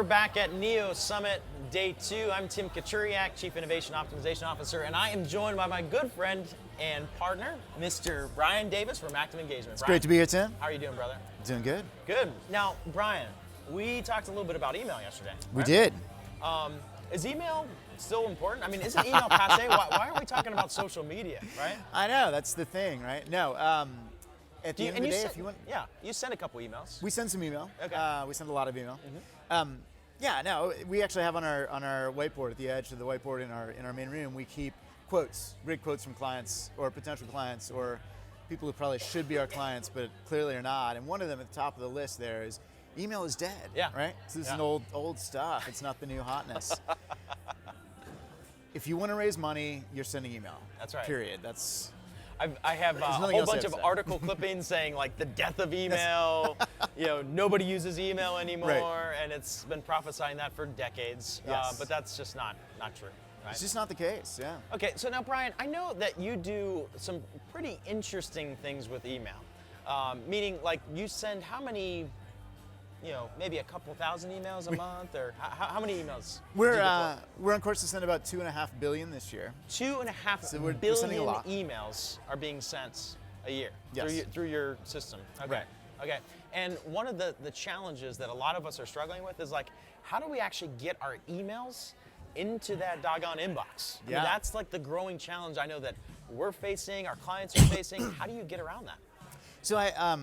we're back at NEO Summit Day 2. I'm Tim Kachuriak, Chief Innovation Optimization Officer, and I am joined by my good friend and partner, Mr. Brian Davis from Active Engagement. It's great to be here, Tim. How are you doing, brother? Doing good. Good. Now, Brian, we talked a little bit about email yesterday. Right? We did. Is email still important? I mean, isn't email passe? Why are we talking about social media, right? I know, that's the thing, right? No, at the end of the day, if you want... Yeah, you sent a couple emails. We send some email. Okay. We send a lot of email. Yeah, no, we actually have on our whiteboard, at the edge of the whiteboard in our main room, we keep quotes, great quotes from clients or potential clients or people who probably should be our clients but clearly are not. And one of them at the top of the list there is, email is dead, right? So this is an old stuff. It's not the new hotness. If you want to raise money, you're sending email. That's right. Period. That's... I have a whole bunch of article clippings saying like the death of email, nobody uses email anymore, and it's been prophesying that for decades, but that's just not true. Right? It's just not the case, yeah. Okay, so now Brian, I know that you do some pretty interesting things with email, meaning like you send how many, maybe a couple thousand emails a month, or how many emails? We're on course to send about 2.5 billion this year. 2.5 billion emails are being sent a year through your system. Okay. Right. Okay. And one of the challenges that a lot of us are struggling with is like, how do we actually get our emails into that doggone inbox? I mean, that's like the growing challenge I know that we're facing, our clients are facing. How do you get around that? So I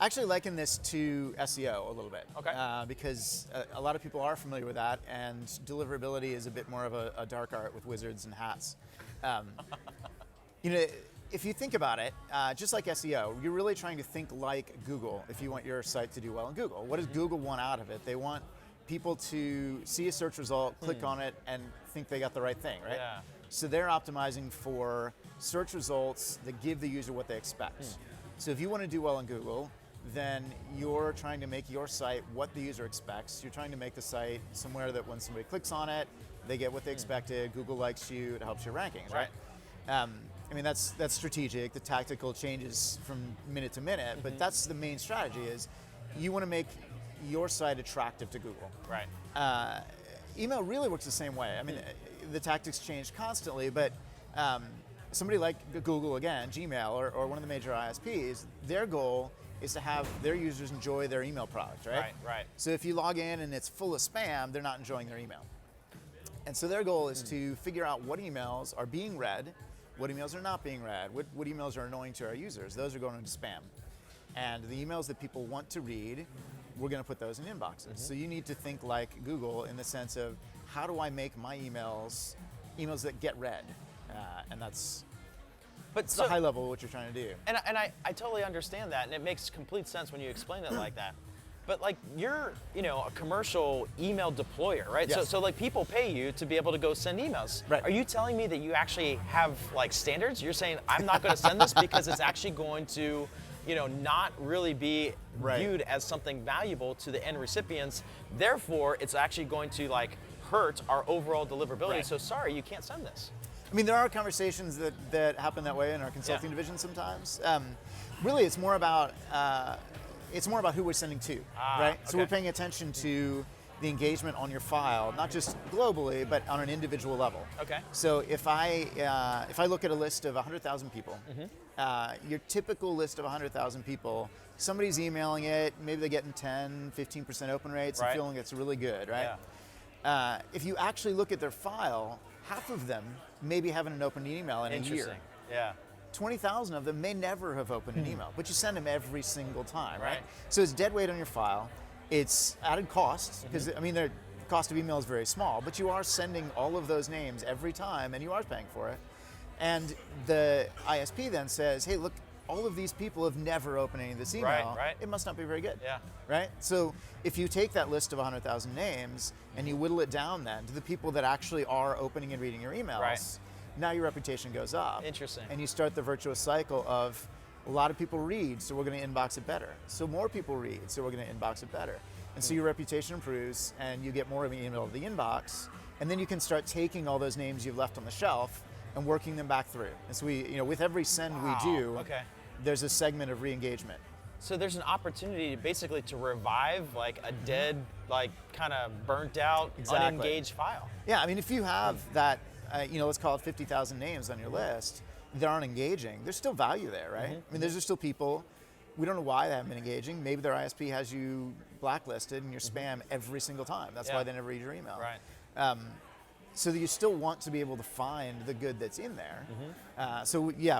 actually liken this to SEO a little bit, because a lot of people are familiar with that, and deliverability is a bit more of a dark art with wizards and hats. If you think about it, just like SEO, you're really trying to think like Google if you want your site to do well in Google. What does Google want out of it? They want people to see a search result, click on it, and think they got the right thing, right? Yeah. So they're optimizing for search results that give the user what they expect. So if you want to do well in Google, then you're trying to make your site what the user expects. You're trying to make the site somewhere that when somebody clicks on it, they get what they expected. Google likes you. It helps your rankings, right? I mean, that's strategic. The tactical changes from minute to minute, but that's the main strategy is you want to make your site attractive to Google. Right. Email really works the same way. I mean, the tactics change constantly, but somebody like Google, again, Gmail, or one of the major ISPs, their goal is to have their users enjoy their email product, right? Right. So if you log in and it's full of spam, they're not enjoying their email. And so their goal is to figure out what emails are being read, what emails are not being read, what emails are annoying to our users. Those are going into spam. And the emails that people want to read, we're going to put those in inboxes. So you need to think like Google in the sense of, how do I make my emails that get read? And that's the high level of what you're trying to do. And I totally understand that, and it makes complete sense when you explain it like that. But like you're, a commercial email deployer, right? Yes. So like people pay you to be able to go send emails. Right. Are you telling me that you actually have like standards? You're saying I'm not going to send this because it's actually going to, not really be viewed as something valuable to the end recipients. Therefore, it's actually going to like hurt our overall deliverability. Right. So sorry, you can't send this. I mean, there are conversations that happen that way in our consulting division sometimes. Really, it's more about who we're sending to, right? So we're paying attention to the engagement on your file, not just globally, but on an individual level. Okay. So if I look at a list of 100,000 people, your typical list of 100,000 people, somebody's emailing it, maybe they're getting 10, 15% open rates, and feeling it's really good, right? Yeah. If you actually look at their file, half of them maybe haven't opened an email in a year. Yeah. 20,000 of them may never have opened an email, but you send them every single time, right? So it's dead weight on your file. It's added costs, because I mean, the cost of email is very small, but you are sending all of those names every time, and you are paying for it. And the ISP then says, hey, look, all of these people have never opened any of this email. Right. It must not be very good. Yeah. Right? So if you take that list of 100,000 names and you whittle it down then to the people that actually are opening and reading your emails, now your reputation goes up. Interesting. And you start the virtuous cycle of a lot of people read, so we're going to inbox it better. So more people read, so we're going to inbox it better. And so your reputation improves and you get more of an email to the inbox, and then you can start taking all those names you've left on the shelf and working them back through. And so we, with every send we do, there's a segment of re-engagement. So there's an opportunity basically to revive like a dead, like kind of burnt out, Exactly. unengaged file. Yeah, I mean, if you have that, let's call it 50,000 names on your list that aren't engaging, there's still value there, right? I mean, there's still people, we don't know why they haven't been engaging. Maybe their ISP has you blacklisted and you're spam every single time. That's why they never read your email. Right. So that you still want to be able to find the good that's in there.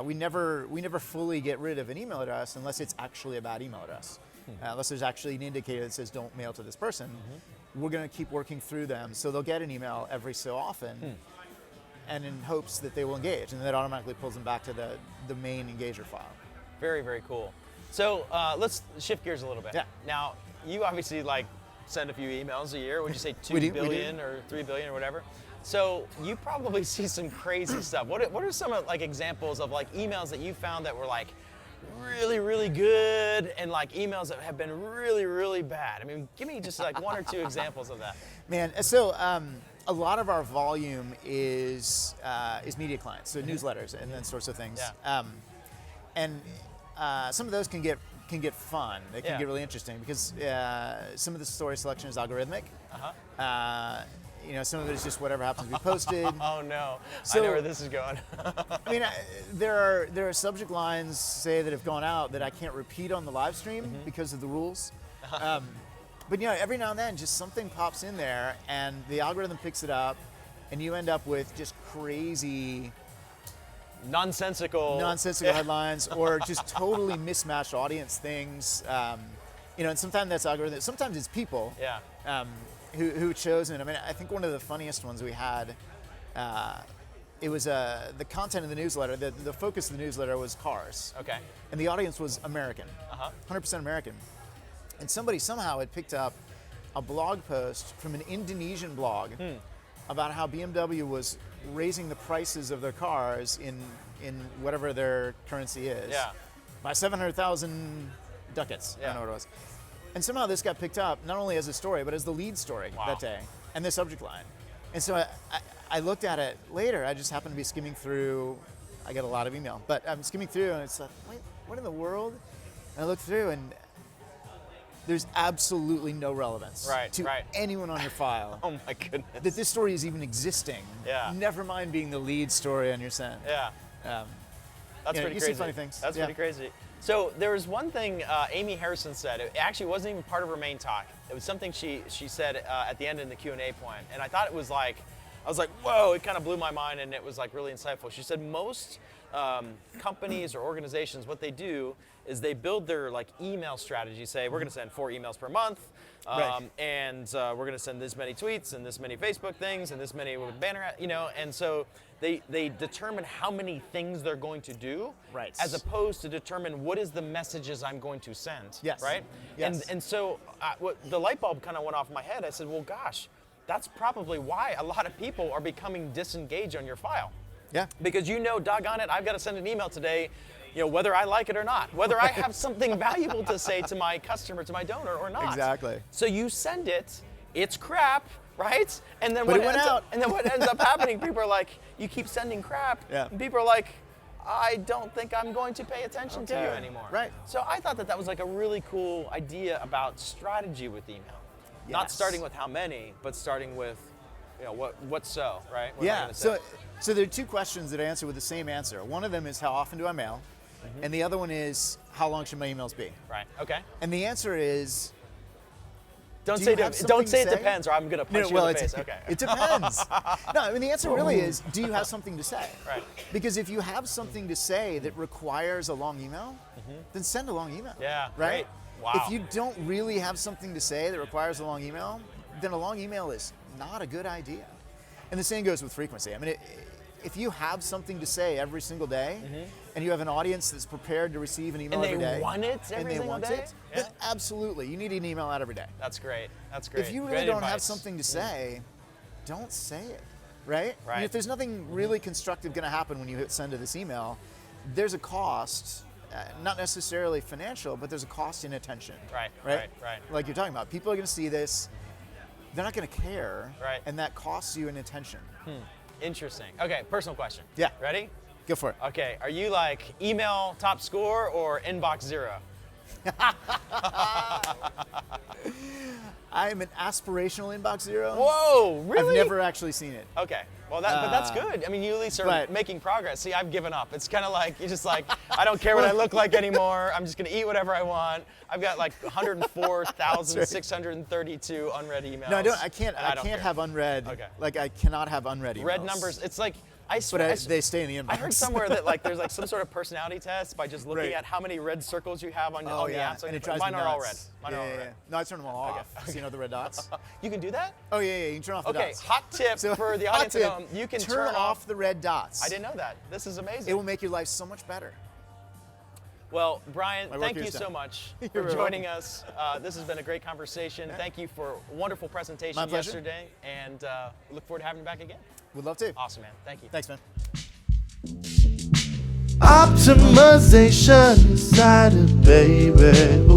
We never fully get rid of an email address unless it's actually a bad email address. Unless there's actually an indicator that says don't mail to this person. We're going to keep working through them so they'll get an email every so often and in hopes that they will engage, and that automatically pulls them back to the main engager file. Very, very cool. So let's shift gears a little bit. Yeah. Now, you obviously like send a few emails a year. Would you say 2 We do. billion or 3 billion or whatever? So you probably see some crazy stuff. What are some like examples of like emails that you found that were like really, really good, and like emails that have been really, really bad? I mean, give me just like 1 or 2 examples of that. Man, so a lot of our volume is media clients, so newsletters and then sorts of things. Yeah. Some of those can get fun. They can get really interesting because some of the story selection is algorithmic. Some of it is just whatever happens to be posted. Oh no, So- I know where this is going. I mean, there are subject lines, say, that have gone out that I can't repeat on the live stream because of the rules. But every now and then, just something pops in there, and the algorithm picks it up, and you end up with just crazy, Nonsensical headlines, or just totally mismatched audience things. And sometimes that's algorithm. Sometimes it's people. Yeah. Who chose it. I mean, I think one of the funniest ones we had, it was the content of the newsletter, the focus of the newsletter was cars. Okay. And the audience was American, 100% American. And somebody somehow had picked up a blog post from an Indonesian blog about how BMW was raising the prices of their cars in whatever their currency is by 700,000 ducats. I don't know what it was. And somehow this got picked up not only as a story, but as the lead story that day, and the subject line. And so I looked at it later. I just happened to be skimming through. I get a lot of email, but I'm skimming through, and it's like, wait, what in the world? And I looked through, and there's absolutely no relevance to anyone on your file. Oh my goodness. That this story is even existing. Yeah. Never mind being the lead story on your send. Yeah. That's pretty you crazy. see funny things. That's pretty crazy. So there was one thing Amy Harrison said. It actually wasn't even part of her main talk. It was something she said at the end in the Q&A point, and I thought it was like, I was like, whoa! It kind of blew my mind, and it was like really insightful. She said most companies or organizations, what they do is they build their like email strategy. Say we're going to send 4 emails per month, and we're going to send this many tweets and this many Facebook things and this many with banner, and so. They determine how many things they're going to do, as opposed to determine what is the messages I'm going to send, right? Yes. And so the light bulb kind of went off in my head. I said, well, gosh, that's probably why a lot of people are becoming disengaged on your file. Yeah. Because doggone it, I've got to send an email today, whether I like it or not, whether I have something valuable to say to my customer, to my donor or not. Exactly. So you send it, it's crap. Right? And then but what ends up happening, people are like, you keep sending crap. Yeah. And people are like, I don't think I'm going to pay attention to you anymore. Right. So I thought that was like a really cool idea about strategy with email. Not starting with how many, but starting with, what so, right? What am I gonna say? So there are 2 questions that I answer with the same answer. One of them is how often do I mail? And the other one is how long should my emails be? Right. Okay. And the answer is, Don't say it depends, or I'm gonna punch you in the face. Okay. It depends. No, I mean the answer really is, do you have something to say? Right. Because if you have something to say that requires a long email, then send a long email. Yeah. Right. Great. Wow. If you don't really have something to say that requires a long email, then a long email is not a good idea. And the same goes with frequency. I mean, if you have something to say every single day, and you have an audience that's prepared to receive an email every day, and they want it every single day, then absolutely, you need an email out every day. That's great. That's great. If you really don't have something to say, don't say it, right? Right. I mean, if there's nothing really constructive going to happen when you hit send to this email, there's a cost, not necessarily financial, but there's a cost in attention. Right. Like you're talking about, people are going to see this, they're not going to care, and that costs you an attention. Interesting. Okay, personal question. Yeah. Ready? Go for it. Okay, are you like email top score or inbox 0? I'm an aspirational inbox zero. Whoa, really? I've never actually seen it. Okay, well, but that's good. I mean, you at least are But- making progress. See, I've given up. It's kind of like, you're just like, I don't care what I look like anymore. I'm just going to eat whatever I want. I've got like 104,632 unread emails. No, I don't. I can't care. have unread. Okay. Like I cannot have unread emails. Red numbers, it's like, I swear. But they stay in the inbox. I heard somewhere that like there's like some sort of personality test by just looking Right. at how many red circles you have on the apps. And it drives Mine me are all red. nuts. Mine are all red. No, I turn them all off. So you know the red dots? You can do that? Oh yeah, you can turn off the Okay, dots. hot tip for the hot audience at tip, home. You can turn off the red dots. I didn't know that. This is amazing. It will make your life so much better. Well, Brian, My work thank you here's so done. much You're for very joining us. This has been a great conversation. Thank you for a wonderful presentation My pleasure. yesterday, and we look forward to having you back again. Would love to. Awesome, man. Thank you. Thanks, man. Optimization inside it, baby.